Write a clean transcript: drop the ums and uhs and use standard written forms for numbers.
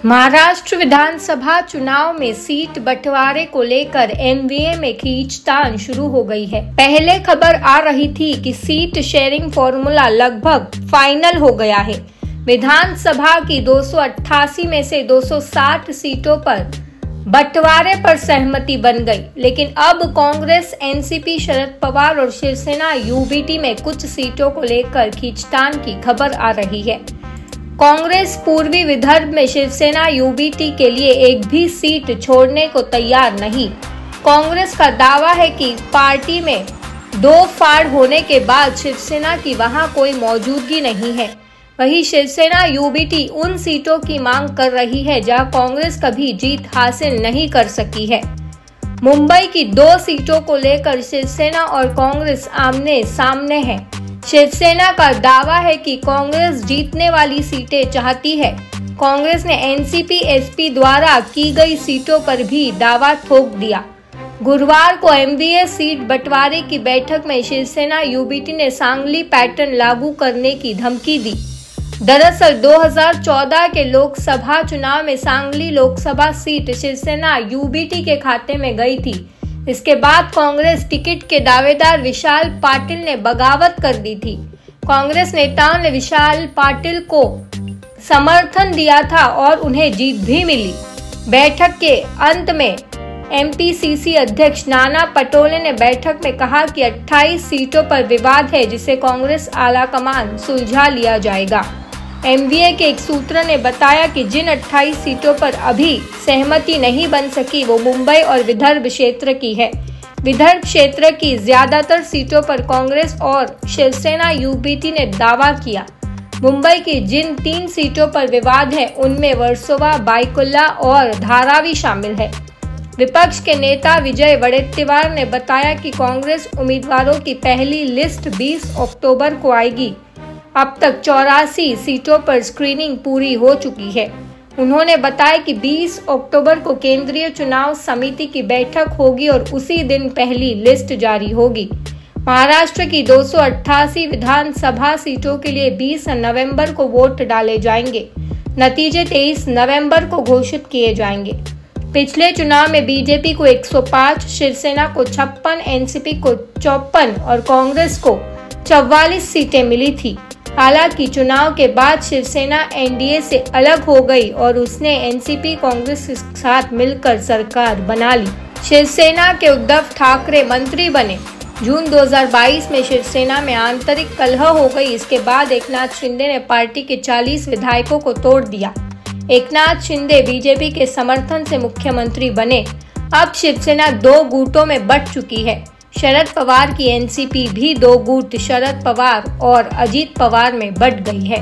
महाराष्ट्र विधानसभा चुनाव में सीट बंटवारे को लेकर एमवीए में खींचतान शुरू हो गई है। पहले खबर आ रही थी कि सीट शेयरिंग फॉर्मूला लगभग फाइनल हो गया है। विधानसभा की 288 में से 260 सीटों पर बंटवारे पर सहमति बन गई, लेकिन अब कांग्रेस, एनसीपी, शरद पवार और शिवसेना यूबीटी में कुछ सीटों को लेकर खींचतान की खबर आ रही है। कांग्रेस पूर्वी विदर्भ में शिवसेना यूबीटी के लिए एक भी सीट छोड़ने को तैयार नहीं। कांग्रेस का दावा है कि पार्टी में दो फाड़ होने के बाद शिवसेना की वहां कोई मौजूदगी नहीं है। वहीं शिवसेना यूबीटी उन सीटों की मांग कर रही है जहां कांग्रेस कभी जीत हासिल नहीं कर सकी है। मुंबई की 2 सीटों को लेकर शिवसेना और कांग्रेस आमने सामने है। शिवसेना का दावा है कि कांग्रेस जीतने वाली सीटें चाहती है। कांग्रेस ने एनसीपी एसपी द्वारा की गई सीटों पर भी दावा ठोक दिया। गुरुवार को एमवीए सीट बंटवारे की बैठक में शिवसेना यूबीटी ने सांगली पैटर्न लागू करने की धमकी दी। दरअसल 2014 के लोकसभा चुनाव में सांगली लोकसभा सीट शिवसेना यूबीटी के खाते में गई थी। इसके बाद कांग्रेस टिकट के दावेदार विशाल पाटिल ने बगावत कर दी थी। कांग्रेस नेताओं ने विशाल पाटिल को समर्थन दिया था और उन्हें जीत भी मिली। बैठक के अंत में एमपीसीसी अध्यक्ष नाना पटोले ने बैठक में कहा कि 28 सीटों पर विवाद है, जिसे कांग्रेस आलाकमान सुलझा लिया जाएगा। एमवीए के एक सूत्र ने बताया कि जिन 28 सीटों पर अभी सहमति नहीं बन सकी वो मुंबई और विदर्भ क्षेत्र की है। विदर्भ क्षेत्र की ज्यादातर सीटों पर कांग्रेस और शिवसेना यूबीटी ने दावा किया। मुंबई की जिन 3 सीटों पर विवाद है उनमें वर्सोवा, बाईकुल्ला और धारावी शामिल है। विपक्ष के नेता विजय वडेट्टीवार ने बताया कि कांग्रेस उम्मीदवारों की पहली लिस्ट 20 अक्टूबर को आएगी। अब तक 84 सीटों पर स्क्रीनिंग पूरी हो चुकी है। उन्होंने बताया कि 20 अक्टूबर को केंद्रीय चुनाव समिति की बैठक होगी और उसी दिन पहली लिस्ट जारी होगी। महाराष्ट्र की 288 विधानसभा सीटों के लिए 20 नवंबर को वोट डाले जाएंगे। नतीजे 23 नवंबर को घोषित किए जाएंगे। पिछले चुनाव में बीजेपी को 105, शिवसेना को 56, एनसीपी को 54 और कांग्रेस को 44 सीटें मिली थी। हालांकि चुनाव के बाद शिवसेना एनडीए से अलग हो गई और उसने एनसीपी कांग्रेस के साथ मिलकर सरकार बना ली। शिवसेना के उद्धव ठाकरे मंत्री बने। जून 2022 में शिवसेना में आंतरिक कलह हो गई। इसके बाद एकनाथ शिंदे ने पार्टी के 40 विधायकों को तोड़ दिया। एकनाथ शिंदे बीजेपी के समर्थन से मुख्यमंत्री बने। अब शिवसेना 2 गुटों में बंट चुकी है। शरद पवार की एनसीपी भी 2 गुट शरद पवार और अजीत पवार में बंट गई है।